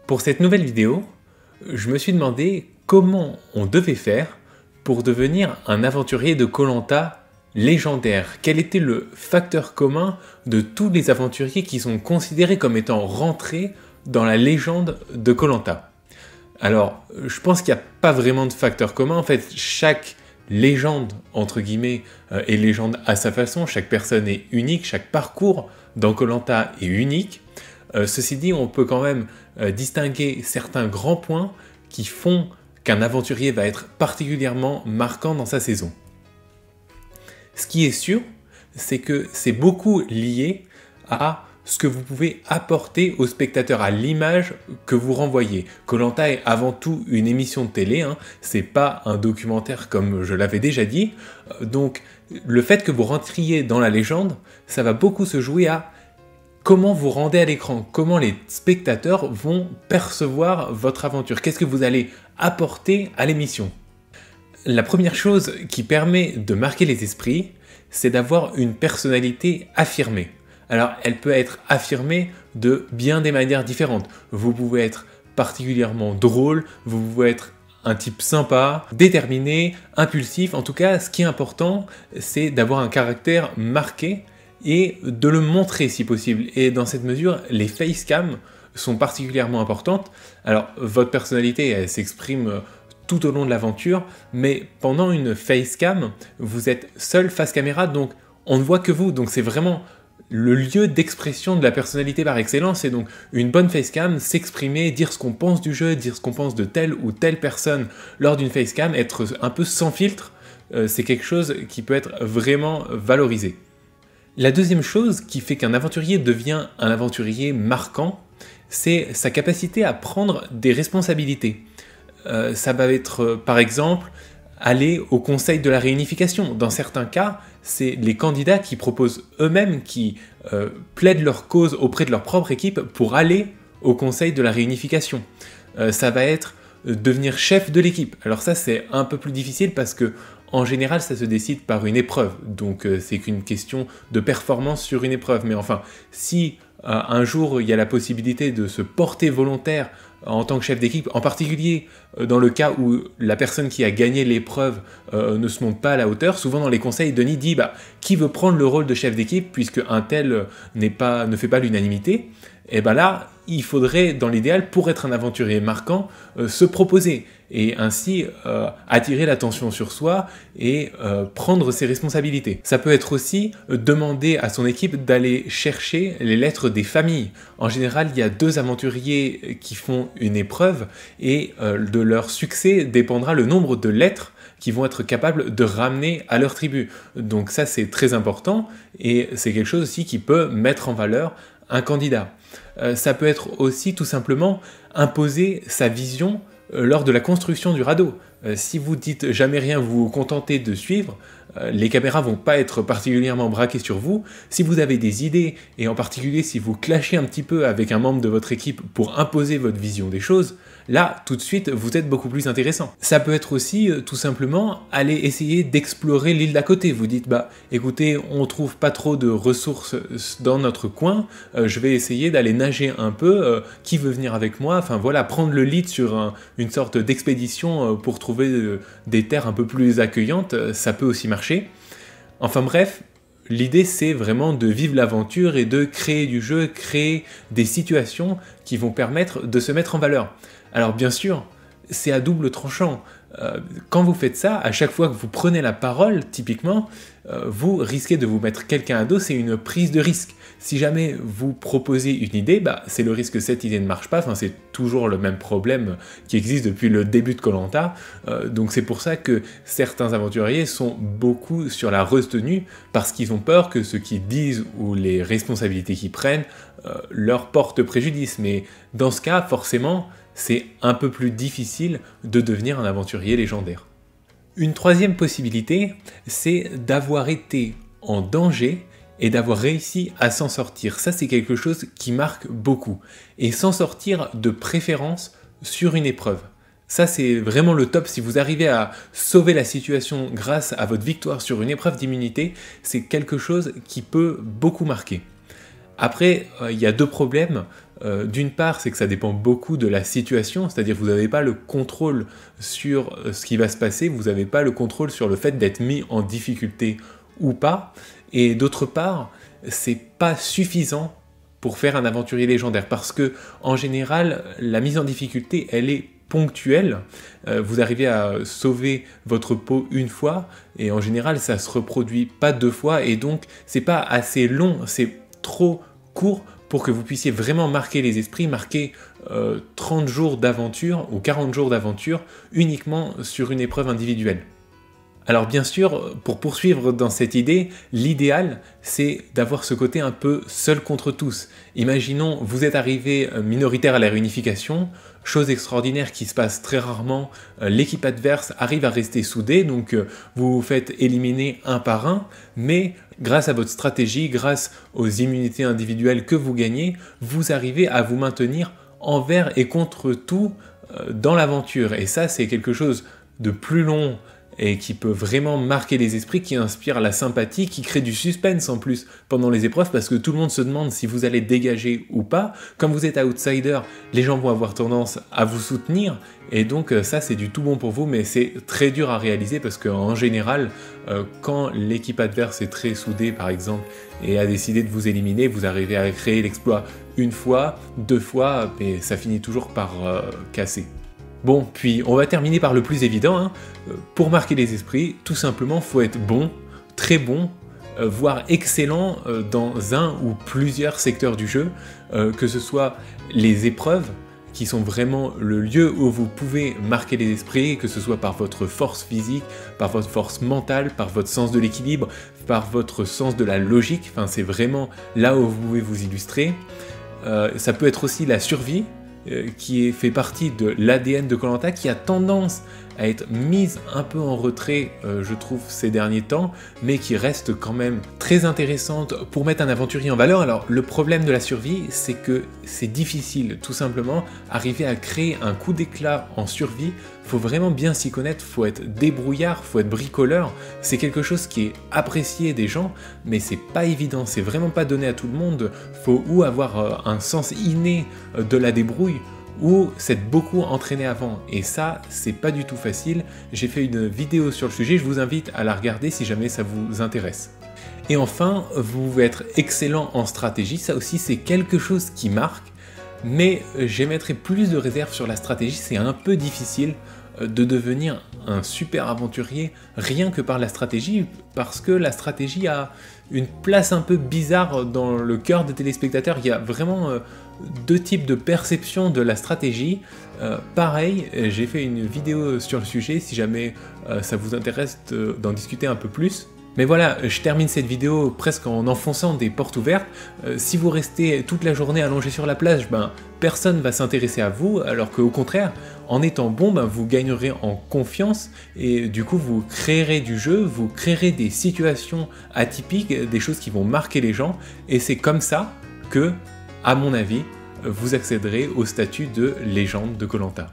Pour cette nouvelle vidéo, je me suis demandé comment on devait faire pour devenir un aventurier de koh légendaire. Quel était le facteur commun de tous les aventuriers qui sont considérés comme étant rentrés dans la légende de koh. Alors, je pense qu'il n'y a pas vraiment de facteur commun. En fait, chaque légende, entre guillemets, est légende à sa façon. Chaque personne est unique, chaque parcours dans koh est unique. Ceci dit, on peut quand même distinguer certains grands points qui font qu'un aventurier va être particulièrement marquant dans sa saison. Ce qui est sûr, c'est que c'est beaucoup lié à ce que vous pouvez apporter aux spectateurs, à l'image que vous renvoyez. Koh est avant tout une émission de télé, c'est pas un documentaire comme je l'avais déjà dit, donc le fait que vous rentriez dans la légende, ça va beaucoup se jouer à comment vous rendez à l'écran, comment les spectateurs vont percevoir votre aventure, qu'est-ce que vous allez apporter à l'émission. La première chose qui permet de marquer les esprits, c'est d'avoir une personnalité affirmée. Alors, elle peut être affirmée de bien des manières différentes. Vous pouvez être particulièrement drôle, vous pouvez être un type sympa, déterminé, impulsif. En tout cas, ce qui est important, c'est d'avoir un caractère marqué et de le montrer si possible. Et dans cette mesure, les facecams sont particulièrement importantes. Alors, votre personnalité, elle s'exprime tout au long de l'aventure, mais pendant une facecam, vous êtes seul face caméra, donc on ne voit que vous. Donc c'est vraiment le lieu d'expression de la personnalité par excellence. Et donc une bonne facecam, s'exprimer, dire ce qu'on pense du jeu, dire ce qu'on pense de telle ou telle personne lors d'une facecam, être un peu sans filtre, c'est quelque chose qui peut être vraiment valorisé. La deuxième chose qui fait qu'un aventurier devient un aventurier marquant, c'est sa capacité à prendre des responsabilités. Ça va être, par exemple, aller au conseil de la réunification. Dans certains cas, c'est les candidats qui proposent eux-mêmes, qui plaident leur cause auprès de leur propre équipe pour aller au conseil de la réunification. Ça va être devenir chef de l'équipe. Alors ça, c'est un peu plus difficile parce que en général, ça se décide par une épreuve. Donc c'est qu'une question de performance sur une épreuve. Mais enfin, si un jour, il y a la possibilité de se porter volontaire en tant que chef d'équipe, en particulier dans le cas où la personne qui a gagné l'épreuve ne se montre pas à la hauteur, souvent dans les conseils, Denis dit qui veut prendre le rôle de chef d'équipe puisque un tel ne fait pas l'unanimité. Et là, il faudrait, dans l'idéal, pour être un aventurier marquant, se proposer et ainsi attirer l'attention sur soi et prendre ses responsabilités. Ça peut être aussi demander à son équipe d'aller chercher les lettres des familles. En général, il y a 2 aventuriers qui font une épreuve et de leur succès dépendra le nombre de lettres qui vont être capables de ramener à leur tribu. Donc ça, c'est très important et c'est quelque chose aussi qui peut mettre en valeur un candidat. Ça peut être aussi tout simplement imposer sa vision lors de la construction du radeau. Si vous dites jamais rien, vous vous contentez de suivre, les caméras vont pas être particulièrement braquées sur vous. Si vous avez des idées, et en particulier si vous clashez un petit peu avec un membre de votre équipe pour imposer votre vision des choses, là, tout de suite, vous êtes beaucoup plus intéressant. Ça peut être aussi, tout simplement, aller essayer d'explorer l'île d'à côté. Vous dites, écoutez, on trouve pas trop de ressources dans notre coin, je vais essayer d'aller nager un peu, qui veut venir avec moi? Enfin voilà, prendre le lead sur une sorte d'expédition pour trouver des terres un peu plus accueillantes, ça peut aussi marcher. Enfin bref, l'idée c'est vraiment de vivre l'aventure et de créer du jeu, créer des situations qui vont permettre de se mettre en valeur. Alors bien sûr, c'est à double tranchant. Quand vous faites ça, à chaque fois que vous prenez la parole, typiquement, vous risquez de vous mettre quelqu'un à dos, c'est une prise de risque. Si jamais vous proposez une idée, c'est le risque que cette idée ne marche pas, enfin, c'est toujours le même problème qui existe depuis le début de koh. Donc c'est pour ça que certains aventuriers sont beaucoup sur la retenue, parce qu'ils ont peur que ce qu'ils disent ou les responsabilités qu'ils prennent leur portent préjudice. Mais dans ce cas, forcément, c'est un peu plus difficile de devenir un aventurier légendaire. Une troisième possibilité, c'est d'avoir été en danger et d'avoir réussi à s'en sortir. Ça, c'est quelque chose qui marque beaucoup. Et s'en sortir de préférence sur une épreuve. Ça, c'est vraiment le top. Si vous arrivez à sauver la situation grâce à votre victoire sur une épreuve d'immunité, c'est quelque chose qui peut beaucoup marquer. Après, il y a 2 problèmes. D'une part, c'est que ça dépend beaucoup de la situation, c'est-à-dire que vous n'avez pas le contrôle sur ce qui va se passer, vous n'avez pas le contrôle sur le fait d'être mis en difficulté ou pas, et d'autre part, c'est pas suffisant pour faire un aventurier légendaire, parce que en général, la mise en difficulté, elle est ponctuelle. Vous arrivez à sauver votre peau une fois, et en général, ça se reproduit pas 2 fois, et donc c'est pas assez long, c'est trop court pour que vous puissiez vraiment marquer les esprits, marquer 30 jours d'aventure ou 40 jours d'aventure uniquement sur une épreuve individuelle. Alors bien sûr, pour poursuivre dans cette idée, l'idéal, c'est d'avoir ce côté un peu seul contre tous. Imaginons, vous êtes arrivé minoritaire à la réunification, chose extraordinaire qui se passe très rarement, l'équipe adverse arrive à rester soudée, donc vous vous faites éliminer un par un, mais grâce à votre stratégie, grâce aux immunités individuelles que vous gagnez, vous arrivez à vous maintenir envers et contre tout dans l'aventure. Et ça, c'est quelque chose de plus long et qui peut vraiment marquer les esprits, qui inspire la sympathie, qui crée du suspense en plus pendant les épreuves, parce que tout le monde se demande si vous allez dégager ou pas. Comme vous êtes outsider, les gens vont avoir tendance à vous soutenir, et donc ça c'est du tout bon pour vous, mais c'est très dur à réaliser, parce qu'en général, quand l'équipe adverse est très soudée par exemple, et a décidé de vous éliminer, vous arrivez à créer l'exploit une fois, 2 fois, mais ça finit toujours par casser. Bon, puis on va terminer par le plus évident, hein. Pour marquer les esprits, tout simplement, faut être bon, très bon, voire excellent dans un ou plusieurs secteurs du jeu, que ce soit les épreuves, qui sont vraiment le lieu où vous pouvez marquer les esprits, que ce soit par votre force physique, par votre force mentale, par votre sens de l'équilibre, par votre sens de la logique, enfin c'est vraiment là où vous pouvez vous illustrer. Ça peut être aussi la survie, qui fait partie de l'ADN de Koh-Lanta, qui a tendance à être mise un peu en retrait, je trouve, ces derniers temps, mais qui reste quand même très intéressante pour mettre un aventurier en valeur. Alors, le problème de la survie, c'est que c'est difficile, tout simplement. Arriver à créer un coup d'éclat en survie, faut vraiment bien s'y connaître, faut être débrouillard, faut être bricoleur. C'est quelque chose qui est apprécié des gens, mais c'est pas évident, c'est vraiment pas donné à tout le monde. Faut ou avoir un sens inné de la débrouille, ou s'être beaucoup entraîné avant, et ça c'est pas du tout facile. J'ai fait une vidéo sur le sujet, je vous invite à la regarder si jamais ça vous intéresse. Et enfin, vous pouvez être excellent en stratégie, ça aussi c'est quelque chose qui marque, mais j'émettrai plus de réserve sur la stratégie. C'est un peu difficile de devenir un super aventurier rien que par la stratégie, parce que la stratégie a une place un peu bizarre dans le cœur des téléspectateurs. Il y a vraiment 2 types de perception de la stratégie. Pareil, j'ai fait une vidéo sur le sujet, si jamais ça vous intéresse d'en discuter un peu plus. Mais voilà, je termine cette vidéo presque en enfonçant des portes ouvertes. Si vous restez toute la journée allongé sur la plage, personne ne va s'intéresser à vous, alors qu'au contraire, en étant bon, vous gagnerez en confiance, et du coup vous créerez du jeu, vous créerez des situations atypiques, des choses qui vont marquer les gens, et c'est comme ça que, à mon avis, vous accéderez au statut de légende de Koh-Lanta.